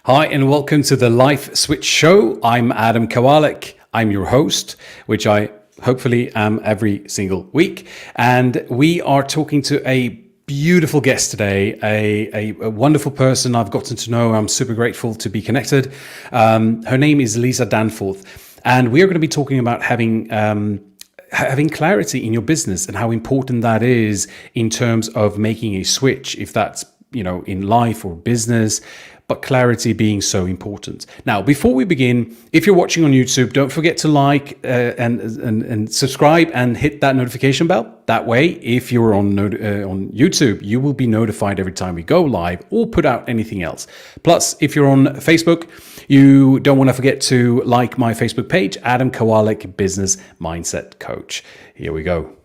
Hi, and welcome to the Life Switch Show. I'm Adam Kowalik. I'm your host, which I hopefully am every single week. And we are talking to a beautiful guest today, a wonderful person I've gotten to know. I'm super grateful to be connected. Her name is Lisa Danforth. And we are going to be talking about having clarity in your business and how important that is in terms of making a switch, if that's in life or business, but clarity being so important. Now, before we begin, if you're watching on YouTube, don't forget to like and subscribe and hit that notification bell. That way, if you're on YouTube, you will be notified every time we go live or put out anything else. Plus, if you're on Facebook, you don't want to forget to like my Facebook page, Adam Kowalik, Business Mindset Coach. Here we go.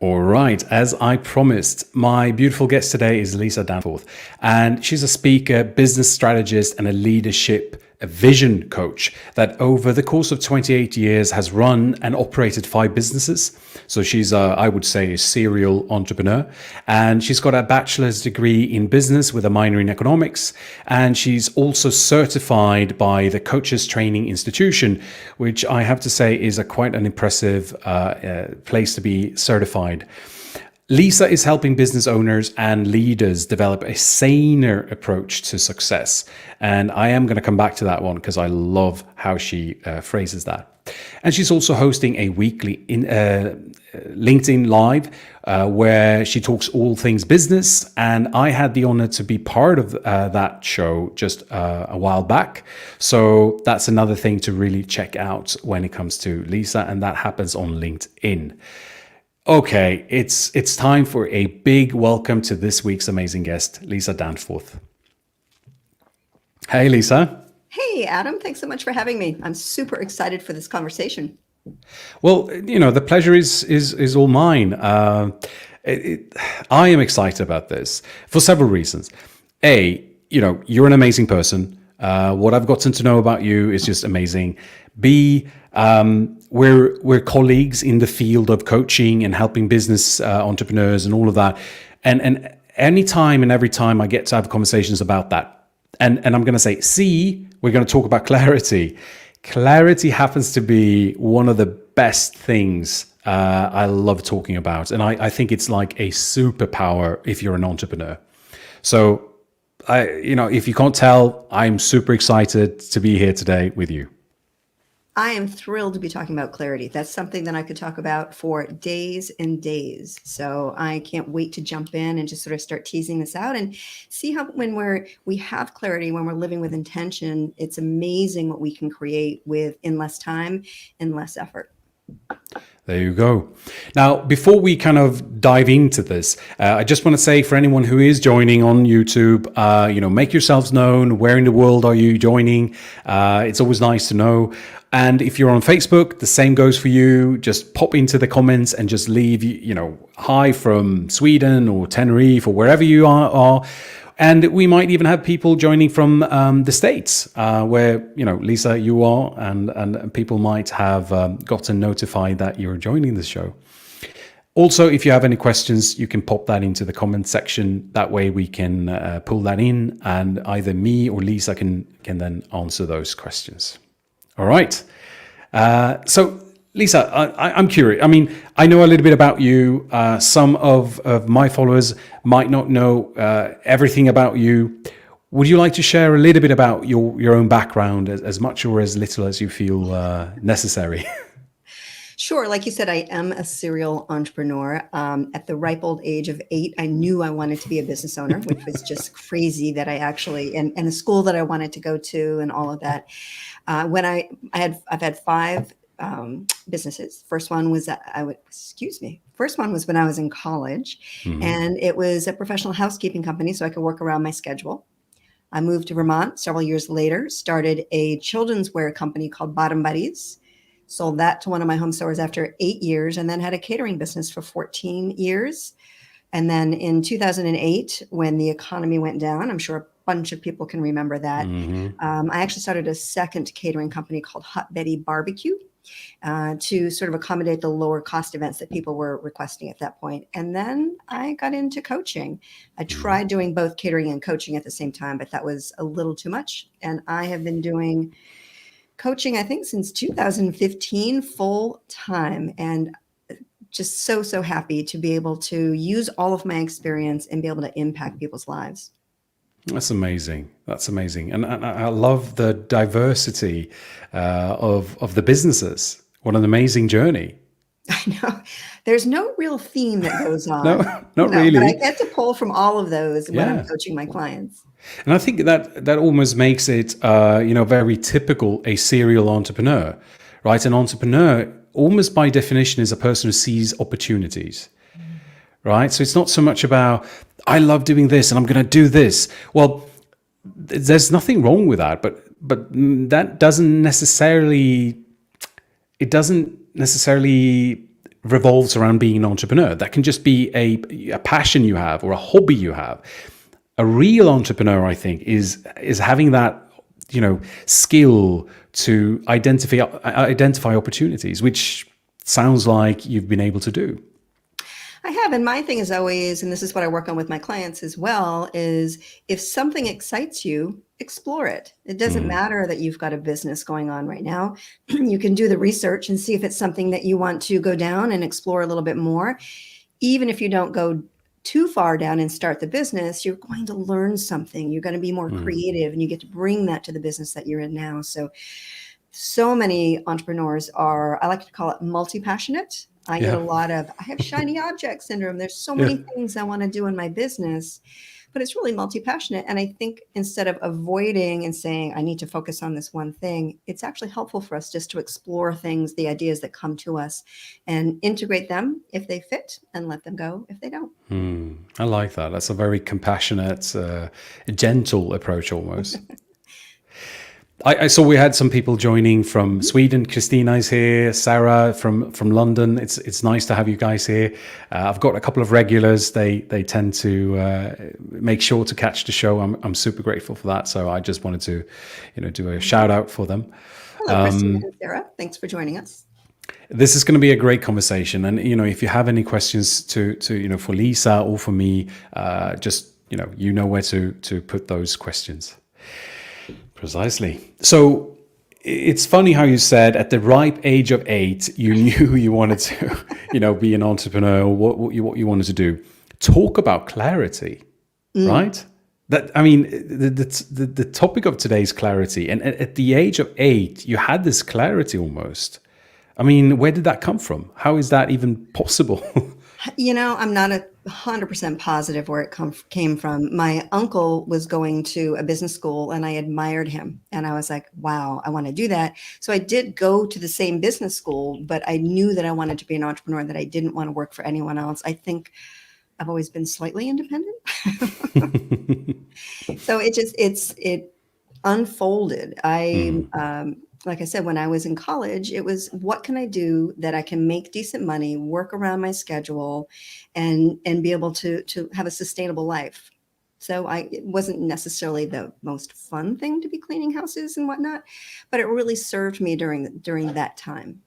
All right, as I promised, my beautiful guest today is Lisa Danforth, and she's a speaker, business strategist, and a vision coach that over the course of 28 years has run and operated 5 businesses. So she's, I would say, a serial entrepreneur, and she's got a bachelor's degree in business with a minor in economics, and she's also certified by the Coaches Training Institution, which I have to say is quite an impressive place to be certified. Lisa is helping business owners and leaders develop a saner approach to success. And I am going to come back to that one because I love how she phrases that. And she's also hosting a weekly LinkedIn Live where she talks all things business. And I had the honor to be part of that show just a while back. So that's another thing to really check out when it comes to Lisa. And that happens on LinkedIn. Okay, it's time for a big welcome to this week's amazing guest, Lisa Danforth. Hey, Lisa. Hey, Adam. Thanks so much for having me. I'm super excited for this conversation. Well, the pleasure is all mine. I am excited about this for several reasons. A, you're an amazing person. What I've gotten to know about you is just amazing. B, we're colleagues in the field of coaching and helping business entrepreneurs and all of that. And any time and every time I get to have conversations about that, and I'm going to say, C, we're going to talk about clarity. Clarity happens to be one of the best things I love talking about. And I think it's like a superpower if you're an entrepreneur. So, if you can't tell, I'm super excited to be here today with you. I am thrilled to be talking about clarity. That's something that I could talk about for days and days. So I can't wait to jump in and just sort of start teasing this out and see how when we have clarity, when we're living with intention, it's amazing what we can create in less time and less effort. There you go. Now, before we kind of dive into this, I just want to say for anyone who is joining on YouTube, make yourselves known. Where in the world are you joining? It's always nice to know. And if you're on Facebook, the same goes for you. Just pop into the comments and just leave, hi from Sweden or Tenerife or wherever you are. And we might even have people joining from the States, where, Lisa, you are, and people might have gotten notified that you're joining the show. Also, if you have any questions, you can pop that into the comment section. That way we can pull that in, and either me or Lisa can then answer those questions. All right. So, Lisa, I'm curious. I mean, I know a little bit about you. Some of my followers might not know everything about you. Would you like to share a little bit about your own background, as much or as little as you feel necessary? Sure. Like you said, I am a serial entrepreneur. At the ripe old age of 8, I knew I wanted to be a business owner, which was just crazy that I actually, and the school that I wanted to go to and all of that. When I've had 5 businesses. First one was when I was in college, and it was a professional housekeeping company, so I could work around my schedule. I moved to Vermont several years later, started a children's wear company called Bottom Buddies, sold that to one of my home stores after 8 years, and then had a catering business for 14 years. And then in 2008, when the economy went down, I'm sure a bunch of people can remember that. I actually started a second catering company called Hot Betty Barbecue. to sort of accommodate the lower cost events that people were requesting at that point. And then I got into coaching. I tried doing both catering and coaching at the same time, but that was a little too much. And I have been doing coaching, I think, since 2015 full time. And just so, so happy to be able to use all of my experience and be able to impact people's lives. That's amazing. That's amazing, and I love the diversity of the businesses. What an amazing journey! I know there's no real theme that goes No, on, not but I really. get to pull from all of those when I'm Yeah, coaching my clients. and I think that almost makes it very typical a serial entrepreneur, right? An entrepreneur, almost by definition, is a person who sees opportunities, right? So it's not so much about I love doing this and I'm going to do this. Well, there's nothing wrong with that, but that doesn't necessarily revolves around being an entrepreneur. That can just be a passion you have or a hobby you have. A real entrepreneur, I think, is having that skill to identify opportunities, which sounds like you've been able to do. I have, and my thing is always, and this is what I work on with my clients as well, is if something excites you, explore it. It doesn't matter that you've got a business going on right now. You can do the research and see if it's something that you want to go down and explore a little bit more. Even if you don't go too far down and start the business, you're going to learn something. You're going to be more creative and you get to bring that to the business that you're in now. So many entrepreneurs are, I like to call it multi-passionate. I get a Yeah, lot of, I have shiny object syndrome. There's so yeah. many things I want to do in my business, but it's really multi-passionate. And I think instead of avoiding and saying, I need to focus on this one thing, it's actually helpful for us just to explore things, the ideas that come to us and integrate them if they fit and let them go if they don't. I like that. That's a very compassionate, gentle approach almost. I saw we had some people joining from Sweden. Christina's here. Sarah from London. It's nice to have you guys here. I've got a couple of regulars. They tend to make sure to catch the show. I'm super grateful for that. So I just wanted to, do a shout out for them. Hello, Christina and Sarah. Thanks for joining us. This is going to be a great conversation, and if you have any questions to for Lisa or for me, just where to put those questions. Precisely. So it's funny how you said at the ripe age of 8, you knew you wanted to, be an entrepreneur or what you wanted to do. Talk about clarity, right? That I mean, the topic of today's clarity, and at the age of 8, you had this clarity almost. I mean, where did that come from? How is that even possible? I'm not 100% positive where it came from. My uncle was going to a business school and I admired him. And I was like, wow, I want to do that. So I did go to the same business school, but I knew that I wanted to be an entrepreneur, that I didn't want to work for anyone else. I think I've always been slightly independent. So it unfolded. Like I said, when I was in college, it was what can I do that I can make decent money, work around my schedule, and be able to have a sustainable life. So it wasn't necessarily the most fun thing to be cleaning houses and whatnot, but it really served me during that time.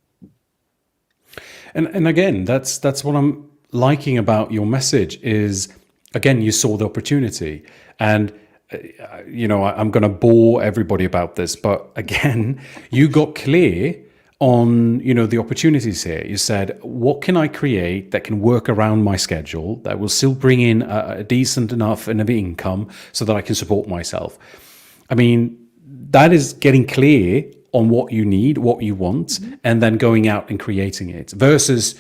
And again, that's what I'm liking about your message is, again, you saw the opportunity. And I'm going to bore everybody about this, but again, you got clear on the opportunities here. You said, what can I create that can work around my schedule, that will still bring in a decent enough and income so that I can support myself? I mean, that is getting clear on what you need, what you want, and then going out and creating it, versus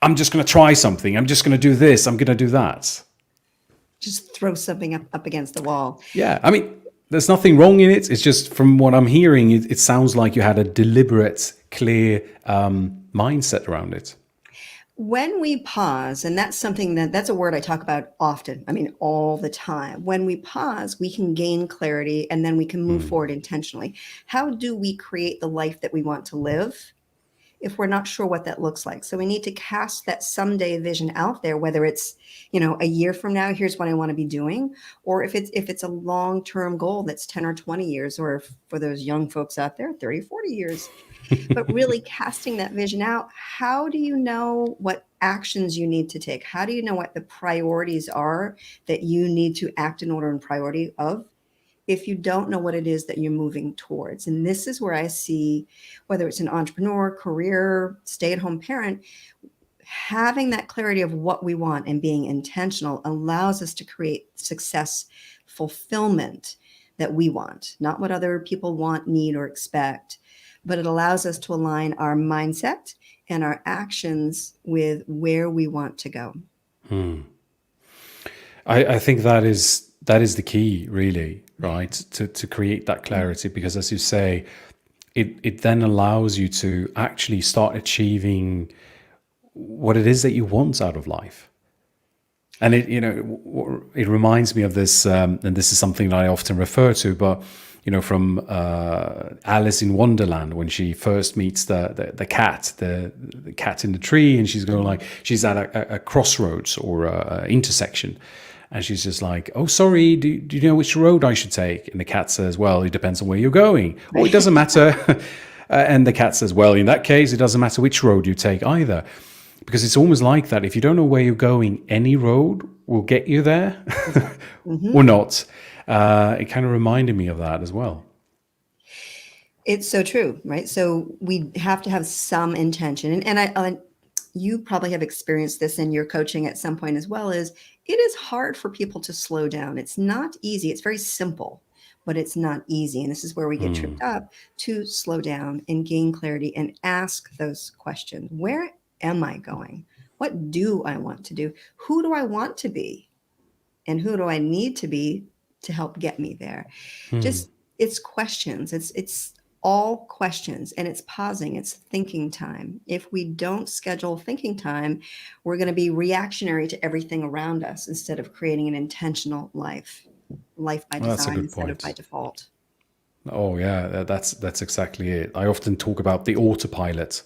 I'm just going to try something, I'm just going to do this, I'm going to do that. Just throw something up against the wall. Yeah, I mean, there's nothing wrong in it. It's just from what I'm hearing, it sounds like you had a deliberate, clear mindset around it. When we pause, and that's a word I talk about often. I mean, all the time. When we pause, we can gain clarity and then we can move forward intentionally. How do we create the life that we want to live? if we're not sure what that looks like. So we need to cast that someday vision out there, whether it's, a year from now, here's what I want to be doing, or if it's a long-term goal that's 10 or 20 years, or for those young folks out there, 30, 40 years. But really casting that vision out, how do you know what actions you need to take? How do you know what the priorities are that you need to act in order and priority of, if you don't know what it is that you're moving towards? And this is where I see, whether it's an entrepreneur, career, stay-at-home parent, having that clarity of what we want and being intentional allows us to create success fulfillment that we want, not what other people want, need, or expect, but it allows us to align our mindset and our actions with where we want to go. I think that is the key, really, right? To create that clarity, because as you say, it then allows you to actually start achieving what it is that you want out of life. And it reminds me of this, and this is something that I often refer to, but from Alice in Wonderland, when she first meets the cat, the cat in the tree, and she's at a crossroads or a intersection, and she's just like, "Oh, sorry, do you know which road I should take?" And the cat says, "Well, it depends on where you're going." "Oh, it doesn't matter." And the cat says, "Well, in that case, it doesn't matter which road you take either." Because it's almost like that. If you don't know where you're going, any road will get you there or not. It kind of reminded me of that as well. It's so true, right? So we have to have some intention. And you probably have experienced this in your coaching at some point as well, is it is hard for people to slow down. It's not easy. It's very simple, but it's not easy. And this is where we get tripped up, to slow down and gain clarity and ask those questions. Where am I going? What do I want to do? Who do I want to be? And who do I need to be to help get me there? Just, it's questions. It's all questions, and it's pausing. It's thinking time. If we don't schedule thinking time, we're going to be reactionary to everything around us instead of creating an intentional life by Well, that's a design good instead of by point. default. Oh yeah, that's exactly it. I often talk about the autopilot.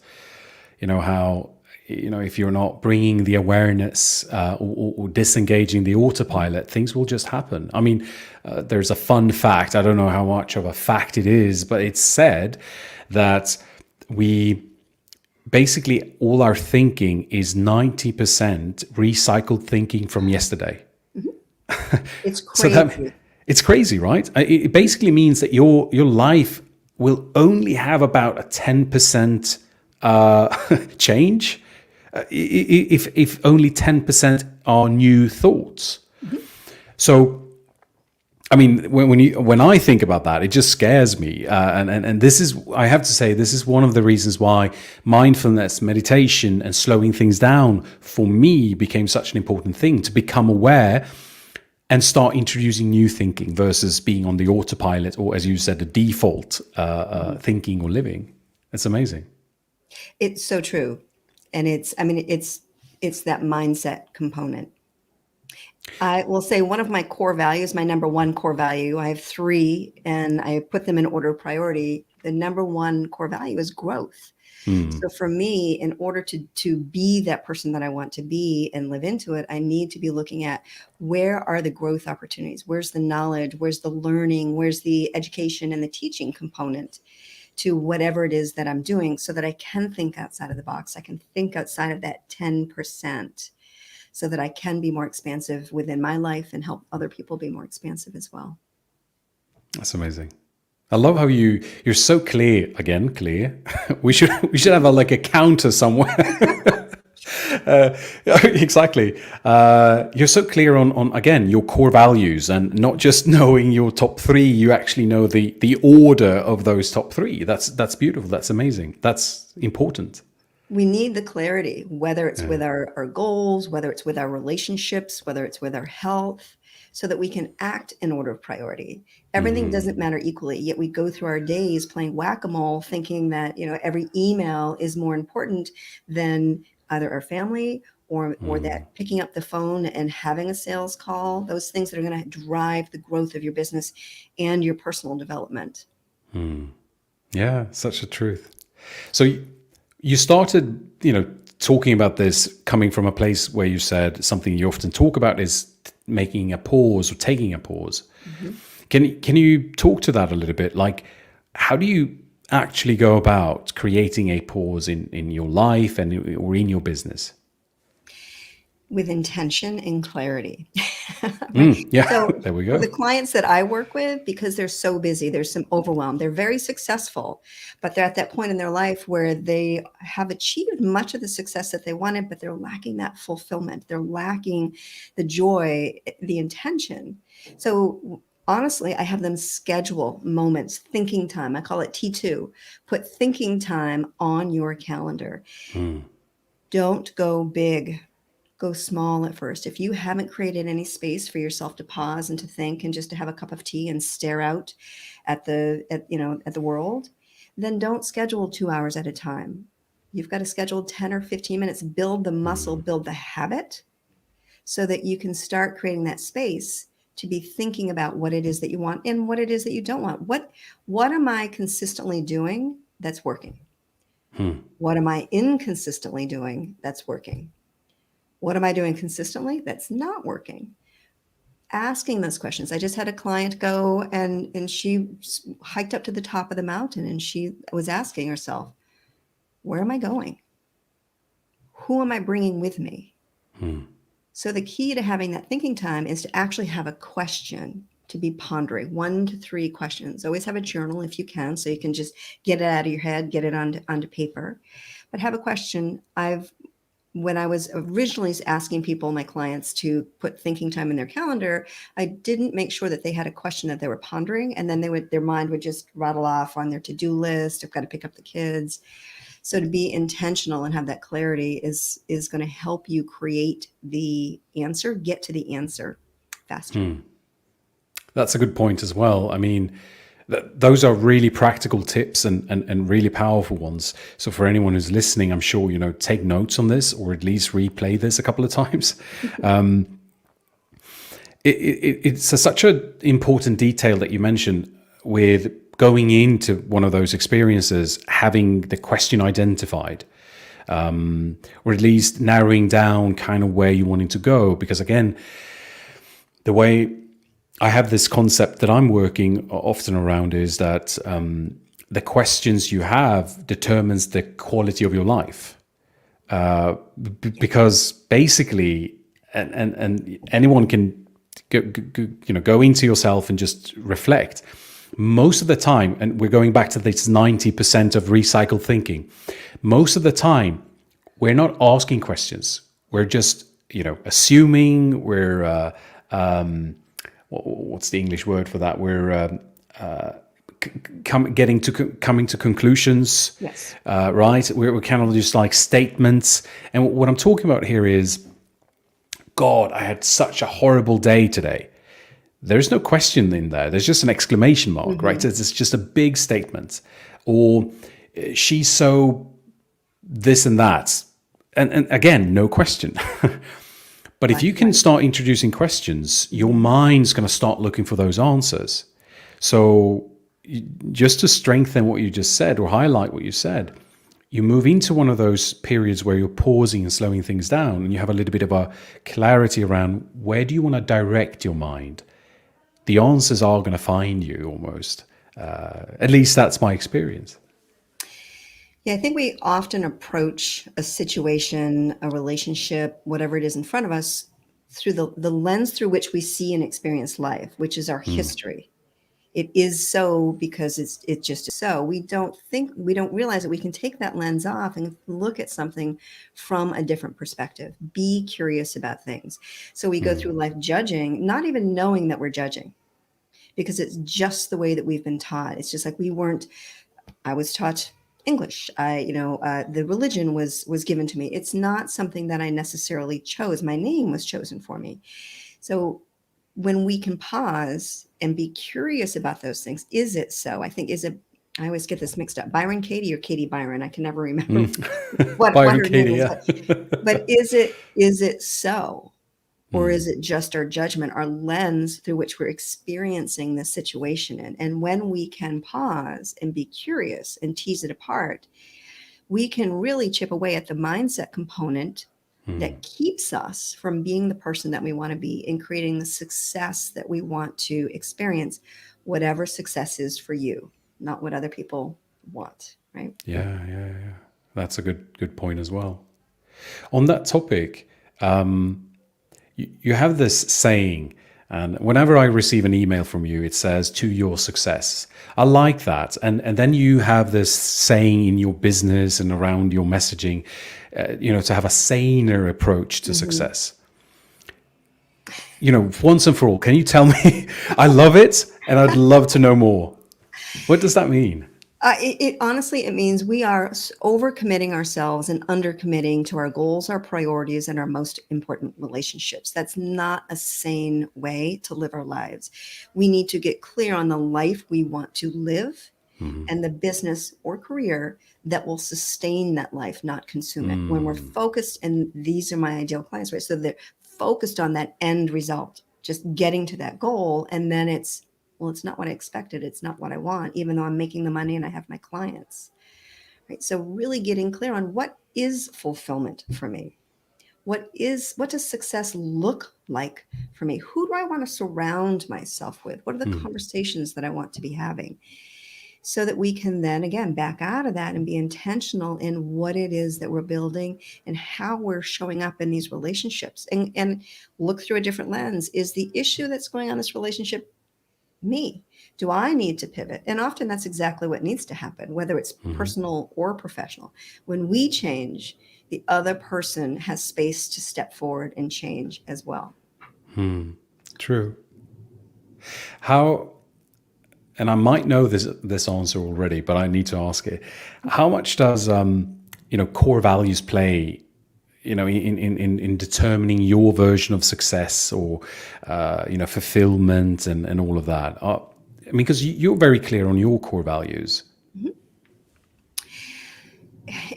How if you're not bringing the awareness or disengaging the autopilot, things will just happen. I mean, there's a fun fact. I don't know how much of a fact it is, but it's said that we basically, all our thinking is 90% recycled thinking from yesterday. It's So that crazy. it's crazy, right? It basically means that your life will only have about a 10% change, if only 10% are new thoughts. Mhm. So, I mean, when I think about that, it just scares me. And this is, I have to say, this is one of the reasons why mindfulness, meditation, and slowing things down for me became such an important thing, to become aware and start introducing new thinking versus being on the autopilot, or, as you said, the default thinking or living. It's amazing. It's so true. And it's that mindset component. I will say one of my core values, my number one core value, I have three and I put them in order of priority. The number one core value is growth. Hmm. So for me, in order to be that person that I want to be and live into it, I need to be looking at, where are the growth opportunities? Where's the knowledge? Where's the learning? Where's the education and the teaching component to whatever it is that I'm doing, so that I can think outside of the box. I can think outside of that 10%, so that I can be more expansive within my life and help other people be more expansive as well. That's amazing. I love how you're so clear. Again, clear. We should have like a counter somewhere. uh, exactly. You're so clear on again your core values, and not just knowing your top three. You actually know the order of those top three. That's beautiful. That's amazing. That's important. We need the clarity, whether it's Yeah. with our goals, whether it's with our relationships, whether it's with our health, so that we can act in order of priority. Everything doesn't matter equally, yet we go through our days playing whack-a-mole, thinking that, every email is more important than either our family, or that picking up the phone and having a sales call, those things that are going to drive the growth of your business and your personal development. Yeah, such a truth. So You started, talking about this coming from a place where you said something you often talk about is making a pause or taking a pause. Mhm. Can you talk to that a little bit? Like, how do you actually go about creating a pause in your life and or in your business? With intention and clarity. Right? Yeah, So there we for the go. clients that I work with, because they're so busy, there's some overwhelm. They're very successful, but they're at that point in their life where they have achieved much of the success that they wanted, but they're lacking that fulfillment. They're lacking the joy, the intention. So honestly, I have them schedule moments, thinking time. I call it T2. Put thinking time on your calendar. Hmm. Don't go big. Go small at first. If you haven't created any space for yourself to pause and to think and just to have a cup of tea and stare out at the world, then don't schedule 2 hours at a time. You've got to schedule 10 or 15 minutes, build the muscle, build the habit so that you can start creating that space to be thinking about what it is that you want and what it is that you don't want. What am I consistently doing that's working? Hmm. What am I inconsistently doing that's working? What am I doing consistently that's not working? Asking those questions. I just had a client go and she hiked up to the top of the mountain and she was asking herself, where am I going? Who am I bringing with me? Hmm. So the key to having that thinking time is to actually have a question to be pondering, 1 to 3 questions. Always have a journal if you can, so you can just get it out of your head, get it onto paper. But have a question. When I was originally asking people, my clients, to put thinking time in their calendar, I didn't make sure that they had a question that they were pondering, and then their mind would just rattle off on their to-do list. I've got to pick up the kids. So to be intentional and have that clarity is going to help you create the answer, get to the answer faster. That's a good point as well. I mean, those are really practical tips and really powerful ones. So for anyone who's listening, I'm sure, take notes on this or at least replay this a couple of times. It's such an important detail that you mentioned with going into one of those experiences, having the question identified, or at least narrowing down kind of where you wanting to go. Because again, the way I have this concept that I'm working often around is that the questions you have determines the quality of your life. Because basically, and anyone can go into yourself and just reflect. Most of the time, and we're going back to this 90% of recycled thinking. Most of the time, we're not asking questions. We're just assuming. We're what's the English word for that? We're coming to conclusions, Yes. right? We're kind of just like statements. And what I'm talking about here is, God, I had such a horrible day today. There's no question in there. There's just an exclamation mark, right? Hmm. It's just a big statement. Or she's so this and that. And again, no question. But if Right. you can Right. start introducing questions, your Mhm. mind's going to start looking for those answers. So, just to strengthen what you just said or highlight what you said, you move into one of those periods where you're pausing and slowing things down, and you have a little bit of a clarity around where do you want to direct your mind. The answers are going to find you almost. At least that's my experience. Yeah, I think we often approach a situation, a relationship, whatever it is in front of us, through the lens through which we see and experience life, which is our history. It is so because it just is so. We don't realize that we can take that lens off and look at something from a different perspective. Be curious about things. So we go through life judging, not even knowing that we're judging, because it's just the way that we've been taught. It's just like we weren't I was taught English. The religion was given to me. It's not something that I necessarily chose. My name was chosen for me. So when we can pause and be curious about those things, is it so? I think is it. I always get this mixed up. Byron Katie or Katie Byron. I can never remember what Byron her name Katie, is. yeah. But is it so? Or is it just our judgment, our lens through which we're experiencing the situation in? And when we can pause and be curious and tease it apart, we can really chip away at the mindset component that keeps us from being the person that we want to be and creating the success that we want to experience, whatever success is for you, not what other people want, right? Yeah, yeah, yeah. That's a good point as well. On that topic, you have this saying, and whenever I receive an email from you, it says "to your success." I like that, and then you have this saying in your business and around your messaging, to have a saner approach to Mm-hmm. success. Once and for all, can you tell me? I love it, and I'd love to know more. What does that mean? It honestly, it means we are overcommitting ourselves and undercommitting to our goals, our priorities, and our most important relationships. That's not a sane way to live our lives. We need to get clear on the life we want to live and the business or career that will sustain that life, not consume it. When we're focused, and these are my ideal clients, right? So they're focused on that end result, just getting to that goal. And then well, it's not what I expected. It's not what I want, even though I'm making the money and I have my clients, right? So really getting clear on what is fulfillment for me. What does success look like for me? Who do I want to surround myself with? What are the conversations that I want to be having? So that we can then again back out of that and be intentional in what it is that we're building and how we're showing up in these relationships, and look through a different lens. Is the issue that's going on in this relationship me? Do I need to pivot? And often that's exactly what needs to happen, whether it's personal or professional. When we change, the other person has space to step forward and change as well. True. How, and I might know this answer already, but I need to ask it. How much does core values play, in determining your version of success or fulfillment and all of that? I mean, because you're very clear on your core values. Mhm.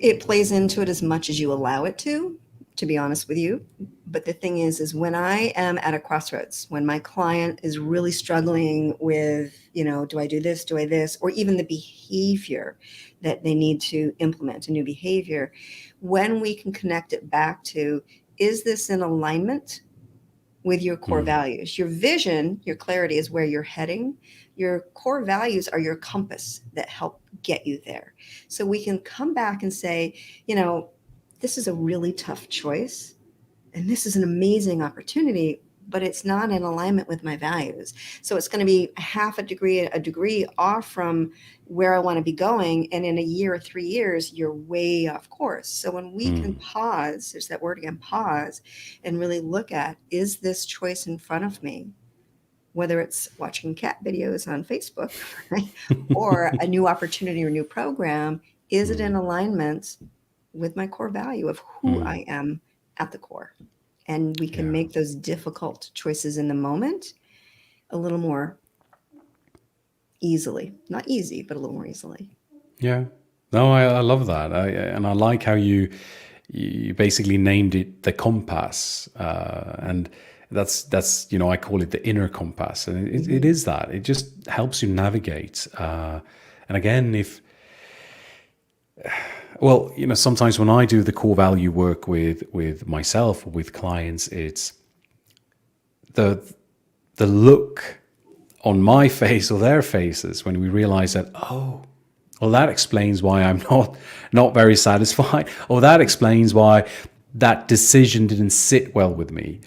It plays into it as much as you allow it to be honest with you. But the thing is when I am at a crossroads, when my client is really struggling with, do I do this, do I this, or even the behavior that they need to implement, a new behavior, when we can connect it back to, is this in alignment with your core values? Your vision, your clarity is where you're heading. Your core values are your compass that help get you there. So we can come back and say, this is a really tough choice and this is an amazing opportunity, but it's not in alignment with my values. So it's going to be a degree off from where I want to be going. And in a year or 3 years, you're way off course. So when we can pause, there's that word again, pause, and really look at, is this choice in front of me? Whether it's watching cat videos on Facebook, right? Or a new opportunity or new program, is it in alignment with my core value of who I am at the core? And we can Yeah. make those difficult choices in the moment a little more easily. Not easy, but a little more easily. Yeah. No, I love that. And I like how you basically named it the compass. And that's I call it the inner compass. And it Mm-hmm. is that. It just helps you navigate. And again, sometimes when I do the core value work with myself or with clients, it's the the look on my face or their faces when we realize that, oh, well, that explains why I'm not very satisfied, or that explains why that decision didn't sit well with me.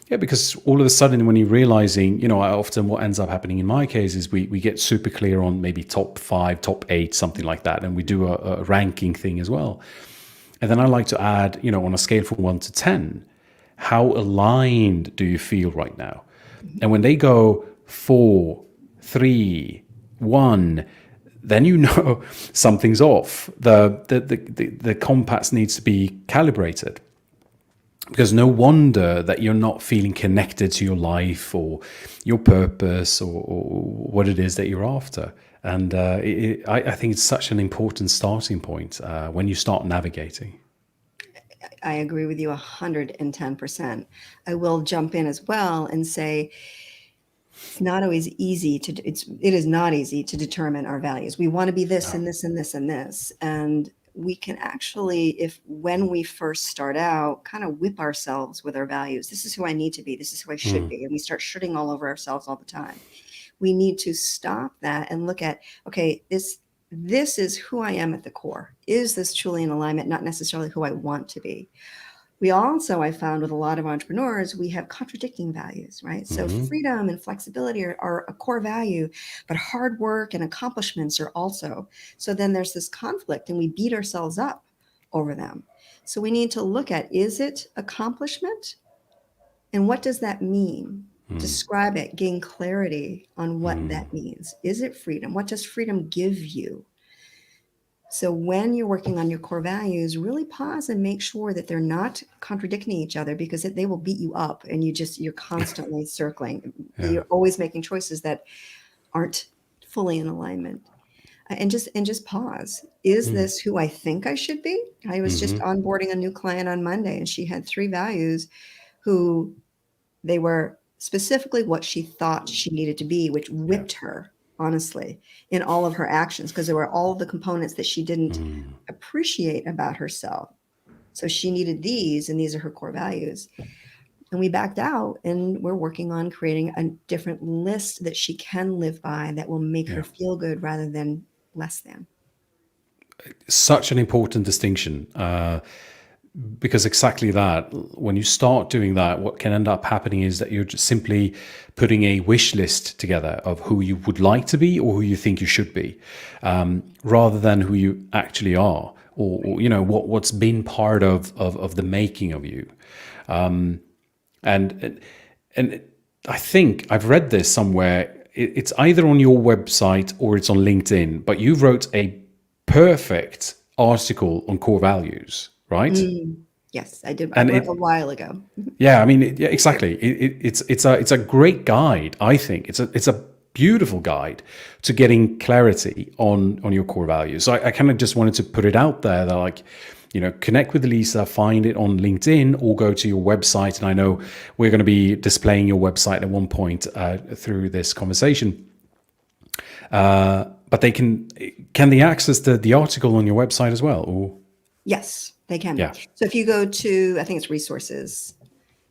Yeah, because all of a sudden, when you're realizing, I often what ends up happening in my case is we get super clear on maybe top 5, top 8, something like that, and we do a ranking thing as well. And then I like to add, on a scale from 1 to 10, how aligned do you feel right now? And when they go 4, 3, 1, then something's off. The compass needs to be calibrated, because no wonder that you're not feeling connected to your life or your purpose or what it is that you're after. And I think it's such an important starting point when you start navigating. I agree with you 110%. I will jump in as well and say it's not always easy it is not easy to determine our values. We want to be this No. and this and this and this. And we can actually, if when we first start out, kind of whip ourselves with our values. This is who I need to be. This is who I should be. And we start shooting all over ourselves all the time. We need to stop that and look at, okay, this is who I am at the core. Is this truly in alignment? Not necessarily who I want to be. We also, I found with a lot of entrepreneurs, we have contradicting values, right? So freedom and flexibility are a core value, but hard work and accomplishments are also. So then there's this conflict and we beat ourselves up over them. So we need to look at, is it accomplishment? And what does that mean? Describe it, gain clarity on what that means. Is it freedom? What does freedom give you? So when you're working on your core values, really pause and make sure that they're not contradicting each other, because they will beat you up and you're constantly circling. Yeah. You're always making choices that aren't fully in alignment. And just pause. Is this who I think I should be? I was just onboarding a new client on Monday and she had 3 values who they were specifically what she thought she needed to be, which whipped her, honestly, in all of her actions, because there were all of the components that she didn't appreciate about herself. So she needed these, and these are her core values. And we backed out, and we're working on creating a different list that she can live by that will make her feel good rather than less than. Such an important distinction. Because exactly that, when you start doing that, what can end up happening is that you're just simply putting a wish list together of who you would like to be or who you think you should be, rather than who you actually are, or what's been part of the making of you. And I think I've read this somewhere. It's either on your website or it's on LinkedIn, but you wrote a perfect article on core values, right? Yes, I did. I And wrote a while ago. yeah, I mean, yeah, exactly. It's a great guide. I think it's a beautiful guide to getting clarity on your core values. So I kind of just wanted to put it out there that, like, connect with Lisa, find it on LinkedIn, or go to your website. And I know we're going to be displaying your website at one point through this conversation. But can they access the article on your website as well? Or Yes, they can. yeah. So if you go to, I think it's resources,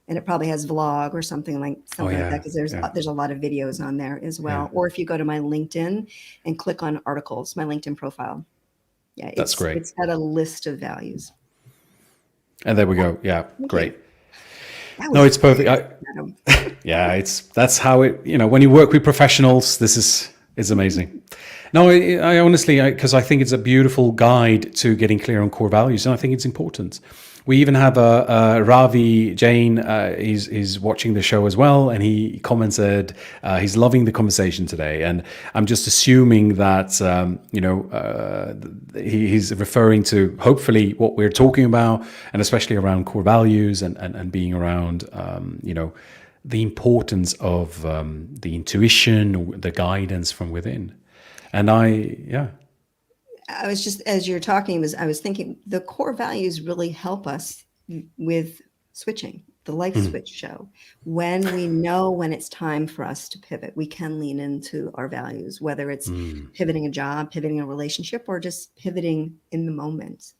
and it probably has vlog or something like Oh that, yeah. because Yeah. there's a lot of videos on there as well. Yeah. Or if you go to my LinkedIn and click on articles, my LinkedIn profile, yeah, That's great. it's got a list of values. And there we go. Yeah. Thank Great. you. That No, was it's perfect. Adam. Yeah, that's how it. When you work with professionals, it's amazing. No, I honestly, because I think it's a beautiful guide to getting clear on core values, and I think it's important. We even have a Ravi Jain. He's watching the show as well, and he commented he's loving the conversation today. And I'm just assuming that he's referring to hopefully what we're talking about, and especially around core values and being around the importance of the intuition or the guidance from within. And I was just, as you're talking, I was thinking the core values really help us with switching, the life switch show. When we know when it's time for us to pivot, we can lean into our values, whether it's pivoting a job, pivoting a relationship, or just pivoting in the moment.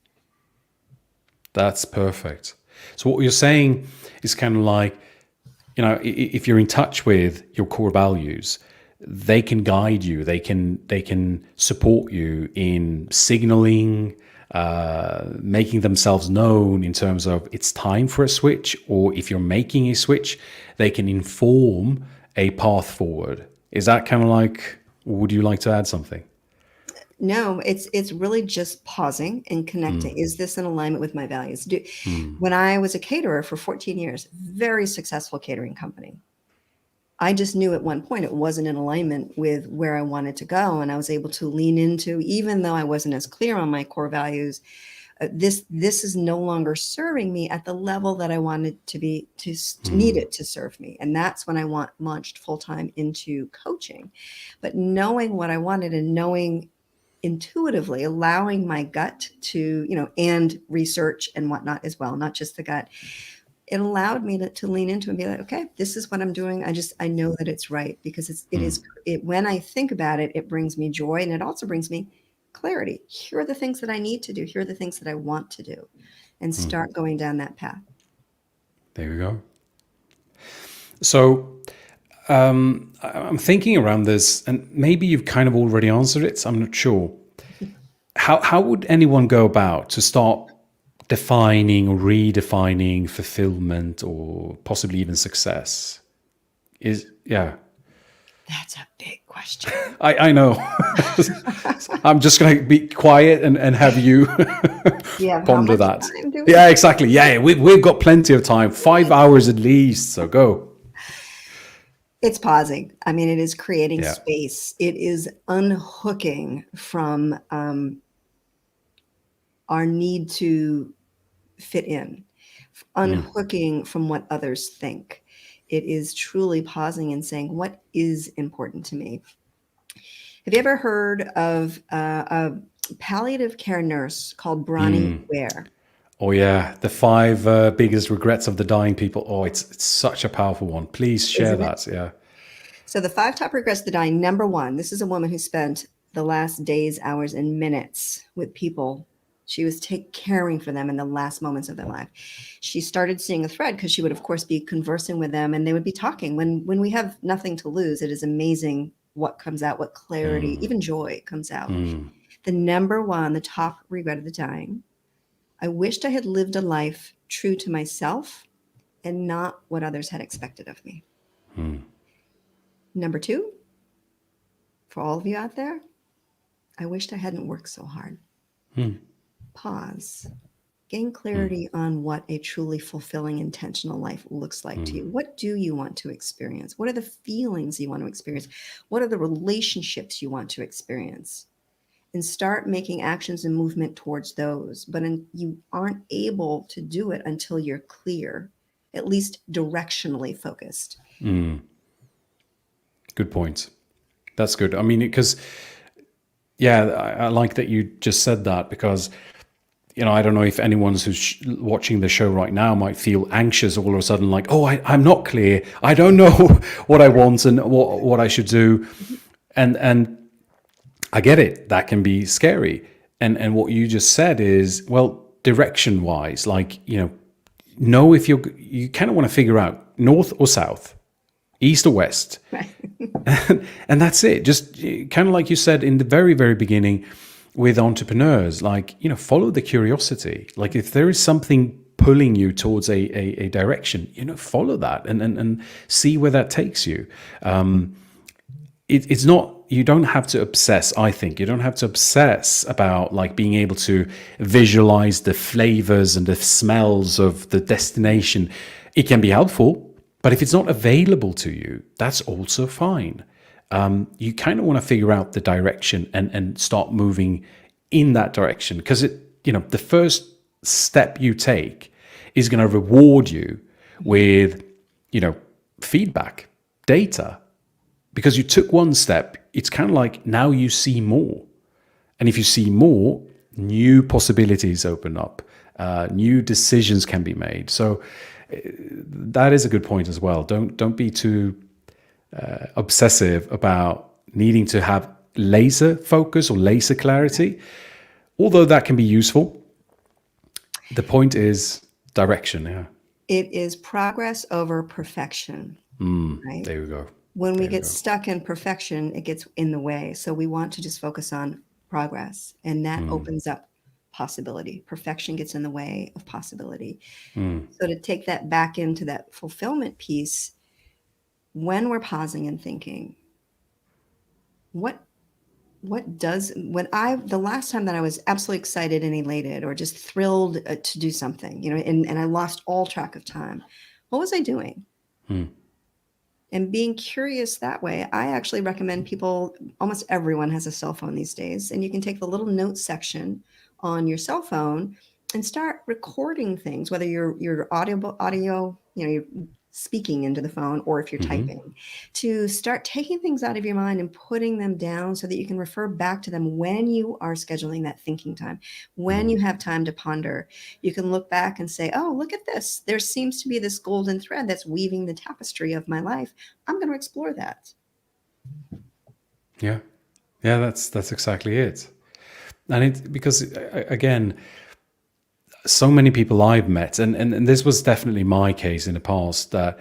That's perfect. So what you're saying is kind of like, if you're in touch with your core values, they can guide you. They can support you in signaling, making themselves known in terms of it's time for a switch, or if you're making a switch, they can inform a path forward. Is that kind of like? Would you like to add something? No, it's really just pausing and connecting. Is this in alignment with my values? When I was a caterer for 14 years, very successful catering company, I just knew at one point it wasn't in alignment with where I wanted to go. And I was able to lean into, even though I wasn't as clear on my core values, this is no longer serving me at the level that I wanted to be, to need it to serve me. And that's when I launched full-time into coaching. But knowing what I wanted and knowing intuitively, allowing my gut to, and research and whatnot as well, not just the gut, it allowed me to lean into and be like, okay, this is what I'm doing. I know that it's right, because it is, when I think about it, it brings me joy, and it also brings me clarity. Here are the things that I need to do. Here are the things that I want to do, and start going down that path. There we go. So I'm thinking around this, and maybe you've kind of already answered it. So I'm not sure. How would anyone go about to start defining or redefining fulfillment or possibly even success? Is yeah, That's a big question. I know. I'm just going to be quiet and have you We have how ponder much that. time do we Yeah, have? exactly. Yeah, we've got plenty of time, 5 hours at least. So go. It's pausing. I mean, it is creating Yeah. space. It is unhooking from our need to fit in, unhooking from what others think. It is truly pausing and saying, what is important to me? Have you ever heard of a palliative care nurse called Bronnie Ware? Oh yeah, the five biggest regrets of the dying people. Oh, it's such a powerful one. Please share Isn't it? that. Yeah. So the five top regrets of the dying, number one, this is a woman who spent the last days, hours, and minutes with people. She was caring for them in the last moments of their life. She started seeing a thread because she would, of course, be conversing with them and they would be talking. When we have nothing to lose, it is amazing what comes out, what clarity, even joy comes out. The number one, the top regret of the dying, I wished I had lived a life true to myself and not what others had expected of me. Number two, for all of you out there, I wished I hadn't worked so hard. Pause. Gain clarity on what a truly fulfilling, intentional life looks like to you. What do you want to experience? What are the feelings you want to experience? What are the relationships you want to experience? And start making actions and movement towards those. But you aren't able to do it until you're clear, at least directionally focused. Good point. That's good. I mean, because yeah, I like that you just said that because I don't know if anyone who's watching the show right now might feel anxious all of a sudden, like, oh, I'm not clear. I don't know what I want and what I should do. And I get it. That can be scary. And what you just said is, well, direction wise, like, know if you kind of want to figure out north or south, east or west. Right. And that's it. Just kind of like you said in the very, very beginning with entrepreneurs, like, follow the curiosity. Like if there is something pulling you towards a direction, follow that and see where that takes you. It's not, you don't have to obsess. I think you don't have to obsess about like being able to visualize the flavors and the smells of the destination. It can be helpful, but if it's not available to you, that's also fine. You kind of want to figure out the direction and start moving in that direction, because the first step you take is going to reward you with feedback, data, because you took one step. It's kind of like now you see more, and if you see more, new possibilities open up, new decisions can be made. So that is a good point as well. Don't be too obsessive about needing to have laser focus or laser clarity, although that can be useful. The point is direction. Yeah. It is progress over perfection, right? There we go. When we There we get go. stuck in perfection, it gets in the way. So we want to just focus on progress, and that opens up possibility. Perfection gets in the way of possibility. So to take that back into that fulfillment piece, when we're pausing and thinking, what the last time that I was absolutely excited and elated or just thrilled to do something, and I lost all track of time, what was I doing? And being curious that way, I actually recommend people, almost everyone has a cell phone these days, and you can take the little notes section on your cell phone and start recording things, whether you're audio, you're speaking into the phone, or if you're typing, to start taking things out of your mind and putting them down so that you can refer back to them when you are scheduling that thinking time, when you have time to ponder. You can look back and say, oh, look at this. There seems to be this golden thread that's weaving the tapestry of my life. I'm going to explore that. Yeah. Yeah, that's exactly it. And it because again, so many people I've met, and this was definitely my case in the past, that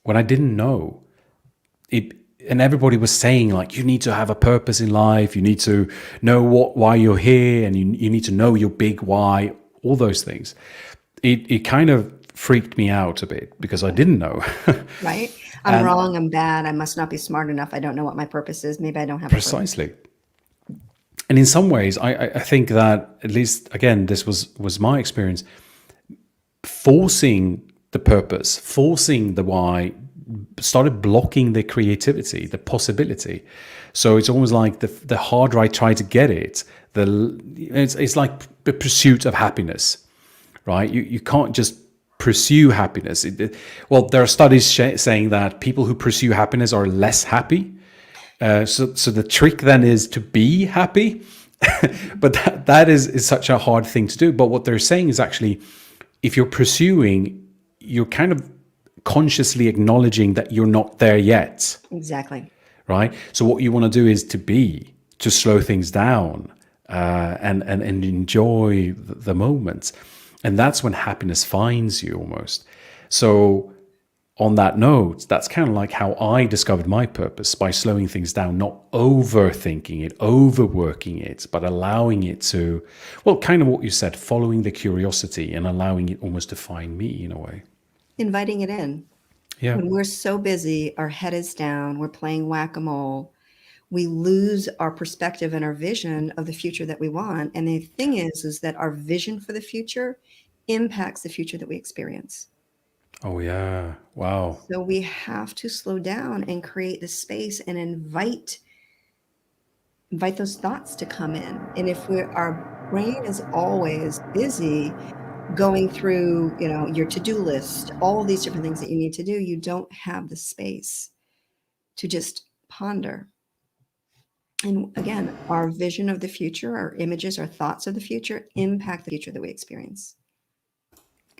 when I didn't know it, and everybody was saying like, you need to have a purpose in life, you need to know why you're here, and you need to know your big why, all those things. It kind of freaked me out a bit because I didn't know. Right? I'm And wrong. I'm bad. I must not be smart enough. I don't know what my purpose is. Maybe I don't have a purpose. precisely. And in some ways, I think that, at least again, this was my experience, forcing the purpose, forcing the why, started blocking the creativity, the possibility. So it's almost like the harder I try to get it, it's like the pursuit of happiness, right? You can't just pursue happiness. Well, there are studies saying that people who pursue happiness are less happy. So the trick then is to be happy, but that is such a hard thing to do. But what they're saying is actually, if you're pursuing, you're kind of consciously acknowledging that you're not there yet, Exactly. right? So what you want to do is to slow things down, and enjoy the moments, and that's when happiness finds you almost. So on that note, that's kind of like how I discovered my purpose, by slowing things down, not overthinking it, overworking it, but allowing it to, well, kind of what you said, following the curiosity and allowing it almost to find me in a way. Inviting it in. Yeah. When we're so busy, our head is down, we're playing whack-a-mole, we lose our perspective and our vision of the future that we want. And the thing is that our vision for the future impacts the future that we experience. Oh, yeah. Wow. So we have to slow down and create the space and invite those thoughts to come in. And if our brain is always busy going through, your to-do list, all of these different things that you need to do, you don't have the space to just ponder. And again, our vision of the future, our images, our thoughts of the future impact the future that we experience.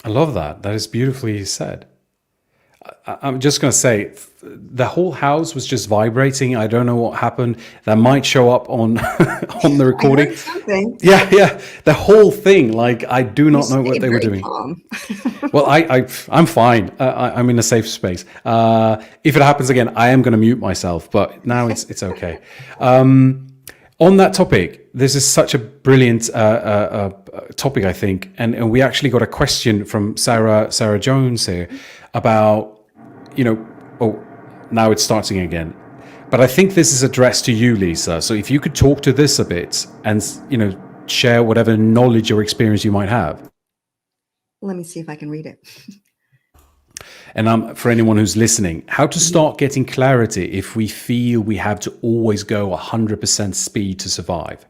I love that. That is beautifully said. I'm just going to say, the whole house was just vibrating. I don't know what happened. That might show up on on the I recording. heard something. Yeah, yeah. The whole thing. Like, I do You not know what stayed they were very doing. calm. Well, I'm fine. I'm in a safe space. If it happens again, I am going to mute myself. But now it's okay. On that topic, this is such a brilliant topic, I think, and we actually got a question from Sarah Jones here about, oh, now it's starting again. But I think this is addressed to you, Lisa. So if you could talk to this a bit and, share whatever knowledge or experience you might have. Let me see if I can read it. And for anyone who's listening, how to start getting clarity if we feel we have to always go 100% speed to survive.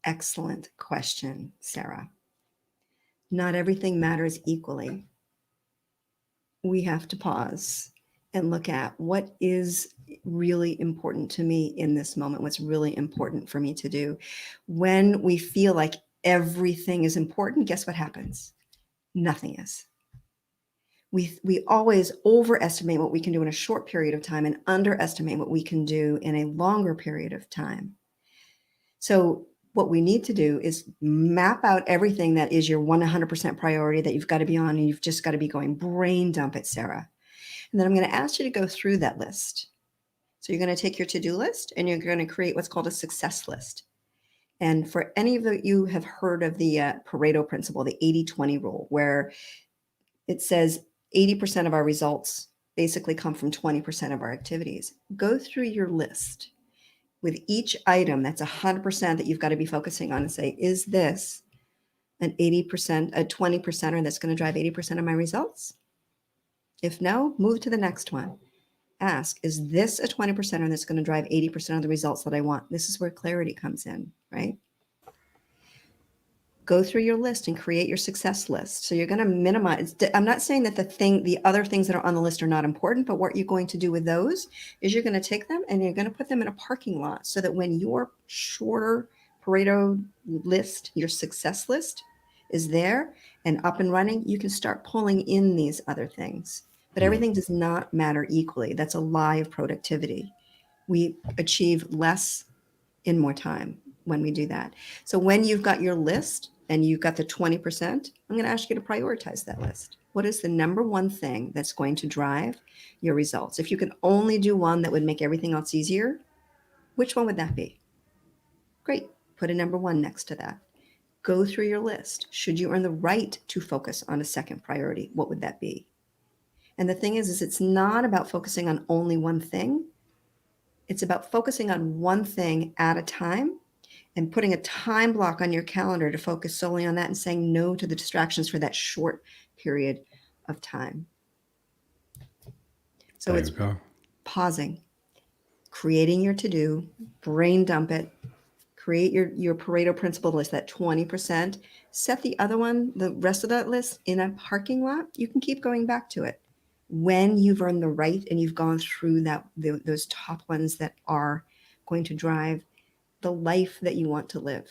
Excellent question, Sarah. Not everything matters equally. We have to pause and look at what is really important to me in this moment, what's really important for me to do. When we feel like everything is important, guess what happens? Nothing is. We always overestimate what we can do in a short period of time and underestimate what we can do in a longer period of time. So what we need to do is map out everything that is your 100% priority that you've got to be on, and you've just got to be going brain dump it, Sarah. And then I'm going to ask you to go through that list. So you're going to take your to-do list and you're going to create what's called a success list. And for any of you have heard of the Pareto principle, the 80-20 rule, where it says 80% of our results basically come from 20% of our activities. Go through your list with each item that's 100% that you've got to be focusing on and say, is this an 80%, a 20%er that's going to drive 80% of my results? If no, move to the next one. Ask, is this a 20%er that's going to drive 80% of the results that I want? This is where clarity comes in, right? Go through your list and create your success list. So you're going to minimize. I'm not saying that the other things that are on the list are not important, but what you're going to do with those is you're going to take them and you're going to put them in a parking lot so that when your shorter Pareto list, your success list is there and up and running, you can start pulling in these other things. But everything does not matter equally. That's a lie of productivity. We achieve less in more time. when we do that. So when you've got your list and you've got the 20%, I'm going to ask you to prioritize that list. What is the number one thing that's going to drive your results? If you could only do one that would make everything else easier, which one would that be? Great. Put a number one next to that. Go through your list. Should you earn the right to focus on a second priority, what would that be? And the thing is it's not about focusing on only one thing. It's about focusing on one thing at a time and putting a time block on your calendar to focus solely on that and saying no to the distractions for that short period of time. So There it's we go. pausing, creating your to-do, brain dump it, create your Pareto principle list, that 20%, set the other one, the rest of that list in a parking lot. You can keep going back to it when you've earned the right and you've gone through those top ones that are going to drive the life that you want to live.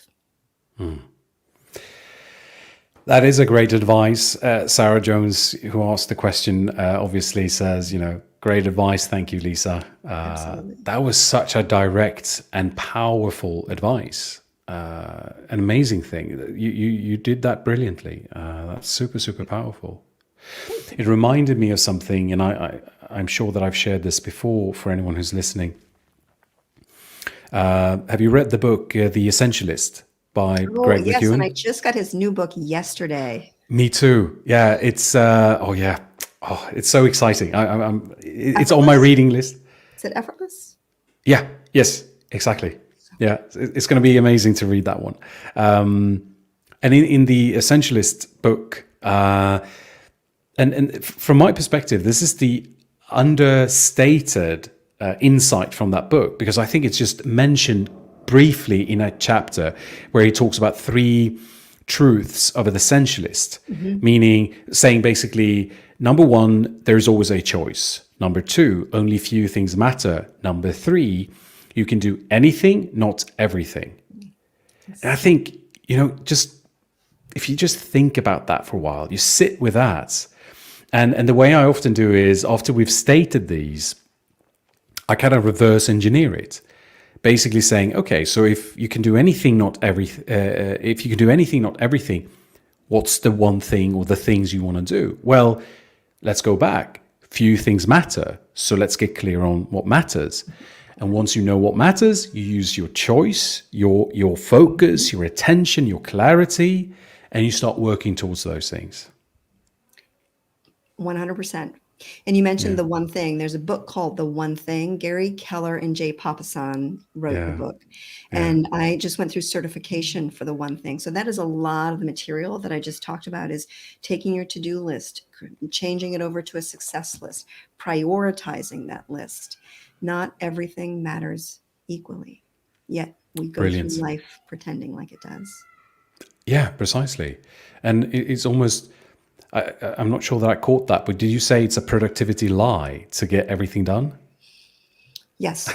That is a great advice. Sarah Jones, who asked the question, obviously says, great advice. Thank you, Lisa. Absolutely. That was such a direct and powerful advice. An amazing thing. You did that brilliantly. That's super, super powerful. It reminded me of something, and I'm sure that I've shared this before for anyone who's listening. Have you read the book, The Essentialist by Greg Yes, and I McKeown? just got his new book yesterday. Me too. Yeah, it's it's so exciting. It's on my Effortless? reading list. Is it effortless? Yeah. Yes. Exactly. Yeah. It's going to be amazing to read that one. And in the Essentialist book, and from my perspective, this is the understated insight from that book, because I think it's just mentioned briefly in a chapter where he talks about three truths of an essentialist, meaning saying basically, number one, there's always a choice. Number two, only few things matter. Number three, you can do anything, not everything. And I think, just if you just think about that for a while, you sit with that. And the way I often do is, after we've stated these, I kind of reverse engineer it, basically saying, okay, so if you can do anything, not everything, what's the one thing or the things you want to do? Well, let's go back. Few things matter, so let's get clear on what matters. And once you know what matters, you use your choice, your focus, your attention, your clarity, and you start working towards those things. 100%. And you mentioned The One Thing. There's a book called The One Thing. Gary Keller and Jay Papasan wrote the book. And I just went through certification for The One Thing. So that is a lot of the material that I just talked about, is taking your to-do list, changing it over to a success list, prioritizing that list. Not everything matters equally, yet we go through life pretending like it does. Yeah, precisely. And it's almost, I'm not sure that I caught that, but did you say it's a productivity lie to get everything done? Yes.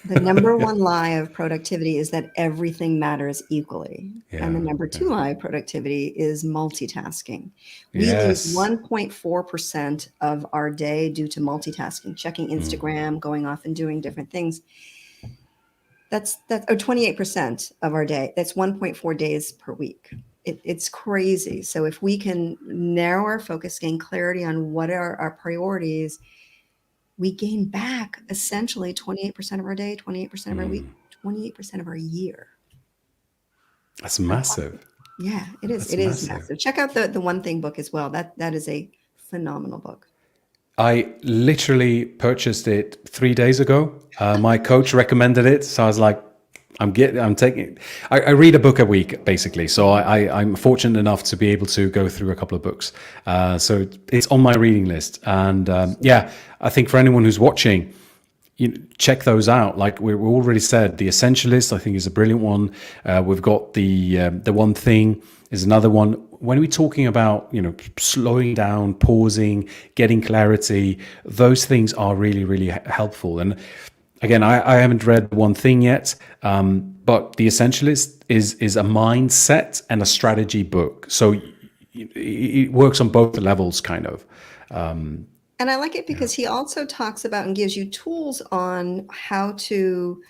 The number one lie of productivity is that everything matters equally. And the number two lie of productivity is multitasking. We lose 1.4% of our day due to multitasking, checking Instagram, going off and doing different things. That's 28% of our day. That's 1.4 days per week. It's crazy. So if we can narrow our focus, gain clarity on what are our priorities, we gain back essentially 28% of our day, 28% of our week, 28% of our year. That's massive. Yeah, it is. It is massive. Check out the One Thing book as well. That is a phenomenal book. I literally purchased it 3 days ago. My coach recommended it, so I was like, I'm taking it. I read a book a week, basically. So I'm fortunate enough to be able to go through a couple of books. So it's on my reading list. And I think for anyone who's watching, check those out. Like we already said, The Essentialist, I think, is a brilliant one. We've got the One Thing is another one. When we're talking about, slowing down, pausing, getting clarity, those things are really, really helpful. And again, I haven't read One Thing yet, but The Essentialist is a mindset and a strategy book. So it works on both levels, kind of. And I like it because he also talks about and gives you tools on how to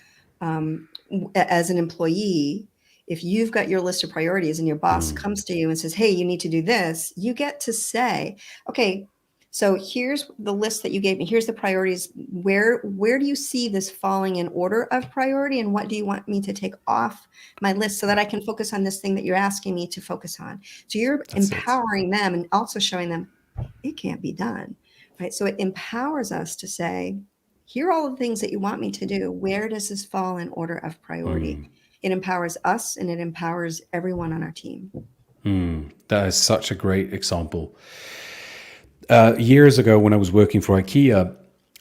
as an employee, if you've got your list of priorities and your boss comes to you and says, hey, you need to do this, you get to say, okay, so here's the list that you gave me. Here's the priorities. Where do you see this falling in order of priority? And what do you want me to take off my list so that I can focus on this thing that you're asking me to focus on? So you're That's it. empowering them and also showing them it can't be done, right? So it empowers us to say, here are all the things that you want me to do. Where does this fall in order of priority? It empowers us and it empowers everyone on our team. That is such a great example. Years ago, when I was working for IKEA,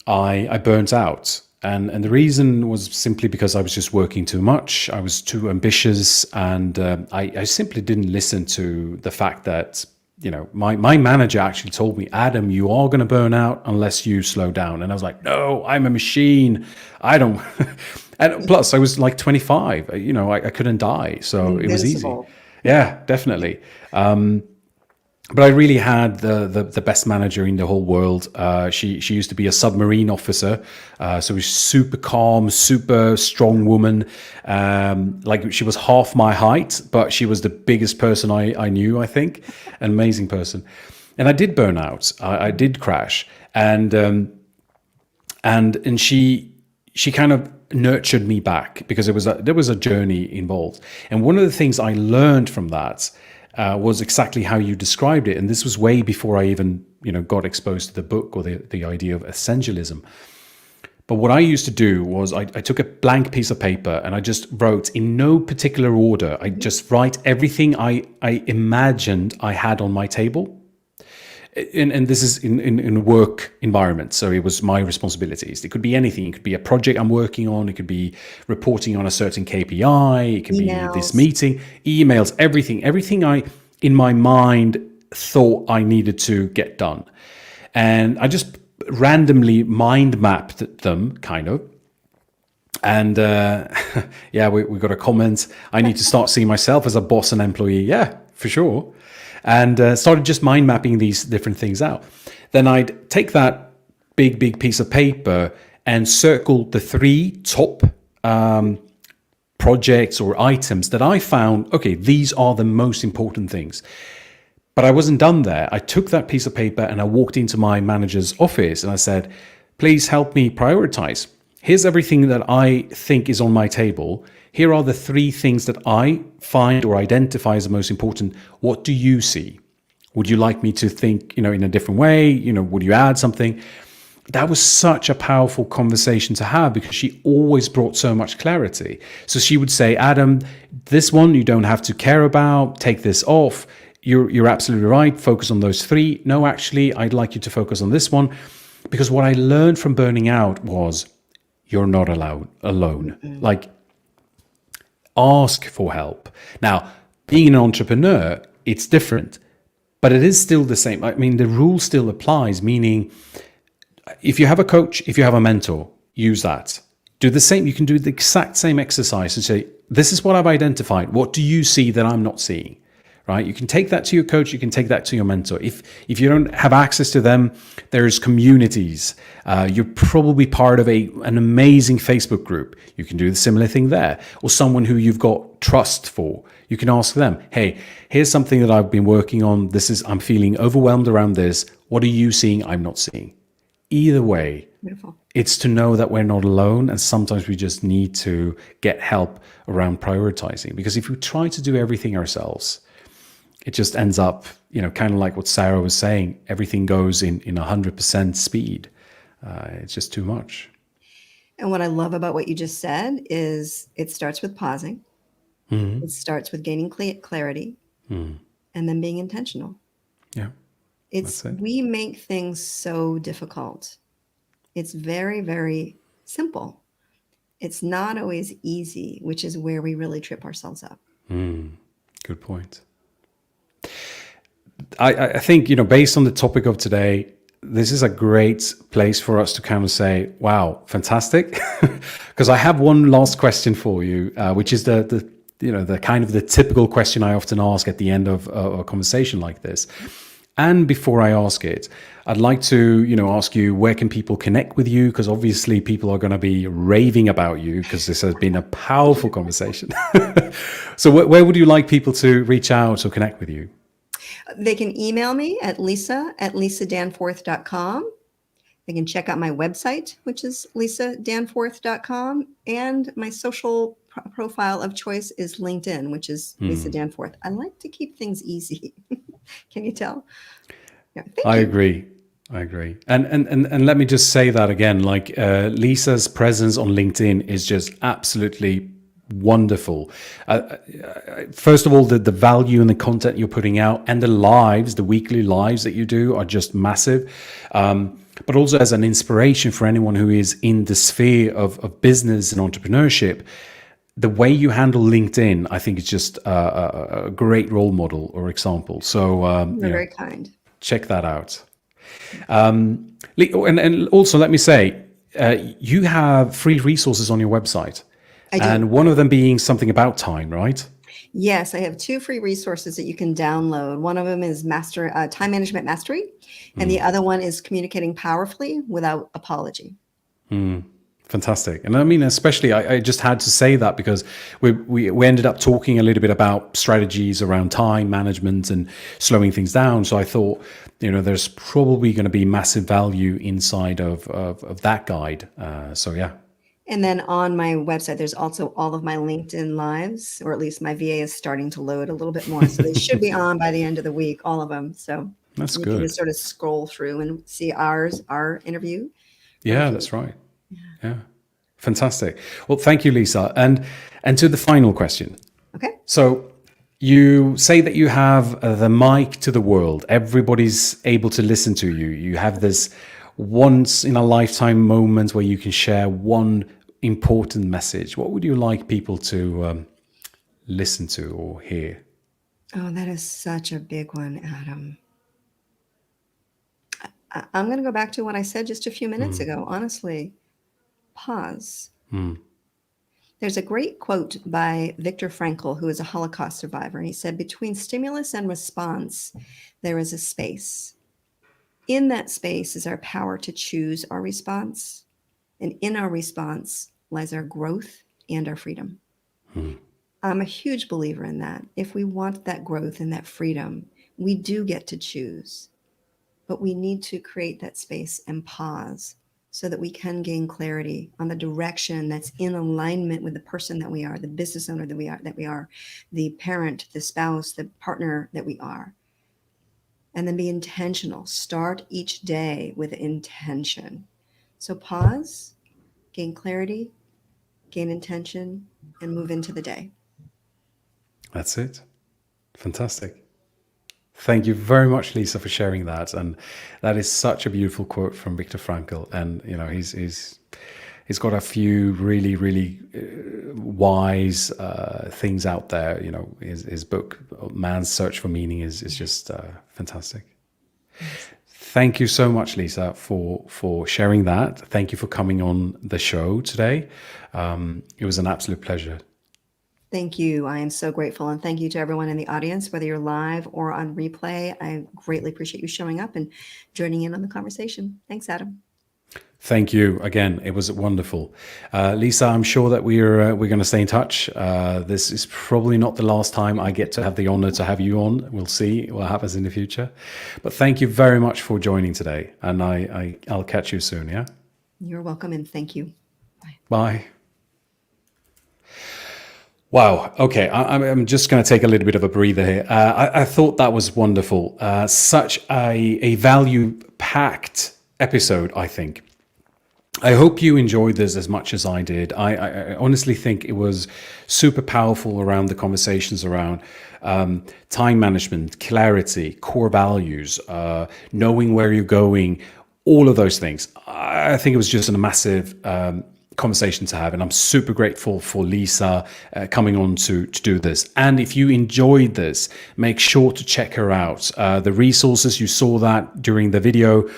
I burnt out. And the reason was simply because I was just working too much. I was too ambitious. And I simply didn't listen to the fact that, my manager actually told me, Adam, you are going to burn out unless you slow down. And I was like, no, I'm a machine. I don't. And plus, I was like 25. I couldn't die. So it was easy. Invincible. Yeah, definitely. But I really had the best manager in the whole world. She used to be a submarine officer, so she was super calm, super strong woman. Like she was half my height, but she was the biggest person I knew. I think, an amazing person. And I did burn out. I did crash, and she kind of nurtured me back because there was a journey involved. And one of the things I learned from that was exactly how you described it. And this was way before I even, got exposed to the book or the idea of essentialism. But what I used to do was I took a blank piece of paper and I just wrote in no particular order. I just write everything I imagined I had on my table. And this is in a work environment, so it was my responsibilities. It could be anything. It could be a project I'm working on. It could be reporting on a certain KPI. It could be this Emails. meeting, emails, everything I, in my mind, thought I needed to get done. And I just randomly mind mapped them, kind of. And yeah, we got a comment. I need to start seeing myself as a boss and employee. Yeah, for sure. And started just mind mapping these different things out. Then I'd take that big piece of paper and circle the 3 top projects or items that I found, okay, these are the most important things. But I wasn't done there. I took that piece of paper and I walked into my manager's office and I said, please help me prioritize. Here's everything that I think is on my table. Here are the 3 things that I find or identify as the most important. What do you see? Would you like me to think, in a different way? Would you add something? That was such a powerful conversation to have because she always brought so much clarity. So she would say, Adam, this one you don't have to care about. Take this off. You're absolutely right. Focus on those 3. No, actually, I'd like you to focus on this one. Because what I learned from burning out was you're not alone. Like, ask for help. Now, being an entrepreneur, it's different, but it is still the same. I mean, the rule still applies, meaning if you have a coach, if you have a mentor, use that. Do the same. You can do the exact same exercise and say, this is what I've identified. What do you see that I'm not seeing? Right? You can take that to your coach. You can take that to your mentor. If you don't have access to them, there's communities. You're probably part of an amazing Facebook group. You can do the similar thing there. Or someone who you've got trust for. You can ask them, hey, here's something that I've been working on. I'm feeling overwhelmed around this. What are you seeing I'm not seeing? Either way, Beautiful. it's to know that we're not alone. And sometimes we just need to get help around prioritizing. Because if we try to do everything ourselves, it just ends up, kind of like what Sarah was saying, everything goes in 100% speed. It's just too much. And what I love about what you just said is it starts with pausing. It starts with gaining clarity and then being intentional. Yeah, that's it. We make things so difficult. It's very, very simple. It's not always easy, which is where we really trip ourselves up. Good point. I think, based on the topic of today, this is a great place for us to kind of say, wow, fantastic. Because I have one last question for you, which is the kind of the typical question I often ask at the end of a conversation like this. And before I ask it, I'd like to, ask you, where can people connect with you? Because obviously people are going to be raving about you because this has been a powerful conversation. So where would you like people to reach out or connect with you? They can email me at lisa@lisadanforth.com. They can check out my website, which is lisadanforth.com. And my social profile of choice is LinkedIn, which is Lisa Danforth. I like to keep things easy. Can you tell? Yeah, thank I you. agree. I agree. And let me just say that again, like Lisa's presence on LinkedIn is just absolutely wonderful. First of all, the value and the content you're putting out and the weekly lives that you do are just massive. But also as an inspiration for anyone who is in the sphere of business and entrepreneurship, the way you handle LinkedIn, I think is just a great role model or example. So, You're very kind. check that out. And also, let me say, you have free resources on your website, I do. and one of them being something about time, right? Yes, I have 2 free resources that you can download. One of them is Time Management Mastery, and the other one is Communicating Powerfully Without Apology. Fantastic. And I mean, especially, I just had to say that because we ended up talking a little bit about strategies around time management and slowing things down. So I thought, there's probably going to be massive value inside of that guide. So yeah. And then on my website, there's also all of my LinkedIn lives, or at least my VA is starting to load a little bit more. So they should be on by the end of the week, all of them. So That's you can good. just sort of scroll through and see our interview. Yeah, that's right. Yeah. Fantastic. Well, thank you, Lisa. And to the final question. Okay. So you say that you have the mic to the world. Everybody's able to listen to you. You have this once in a lifetime moment where you can share one important message. What would you like people to listen to or hear? Oh, that is such a big one, Adam. I'm going to go back to what I said just a few minutes ago. Honestly, pause. There's a great quote by Viktor Frankl, who is a Holocaust survivor. And he said, between stimulus and response, there is a space. In that space is our power to choose our response. And in our response lies our growth and our freedom. I'm a huge believer in that. If we want that growth and that freedom, we do get to choose. But we need to create that space and pause so that we can gain clarity on the direction that's in alignment with the person that we are, the business owner that we are, the parent, the spouse, the partner that we are. And then be intentional. Start each day with intention. So pause, gain clarity, gain intention, and move into the day. That's it. Fantastic. Thank you very much, Lisa, for sharing that. And that is such a beautiful quote from Viktor Frankl. And he's got a few really, really wise things out there. His book, Man's Search for Meaning, is just fantastic. Thank you so much, Lisa, for sharing that. Thank you for coming on the show today. It was an absolute pleasure. Thank you. I am so grateful. And thank you to everyone in the audience, whether you're live or on replay. I greatly appreciate you showing up and joining in on the conversation. Thanks, Adam. Thank you again. It was wonderful, Lisa. I'm sure that we're going to stay in touch. This is probably not the last time I get to have the honor to have you on. We'll see what happens in the future. But thank you very much for joining today, and I'll catch you soon. Yeah. You're welcome, and thank you. Bye. Wow. Okay. I'm just going to take a little bit of a breather here. I thought that was wonderful. Such a value-packed episode, I think. I hope you enjoyed this as much as I did. I honestly think it was super powerful around the conversations around time management, clarity, core values, knowing where you're going, all of those things. I think it was just a massive conversation to have, and I'm super grateful for Lisa coming on to do this. And if you enjoyed this, make sure to check her out. The resources, you saw that during the video.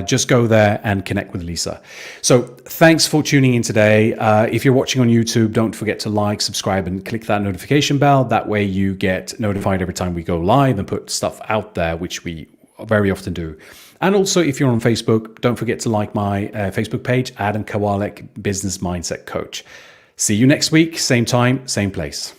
Just go there and connect with Lisa. So thanks for tuning in today. If you're watching on YouTube, don't forget to like, subscribe, and click that notification bell. That way you get notified every time we go live and put stuff out there, which we very often do. And also, if you're on Facebook, don't forget to like my Facebook page, Adam Kowalek, Business Mindset Coach. See you next week, same time, same place.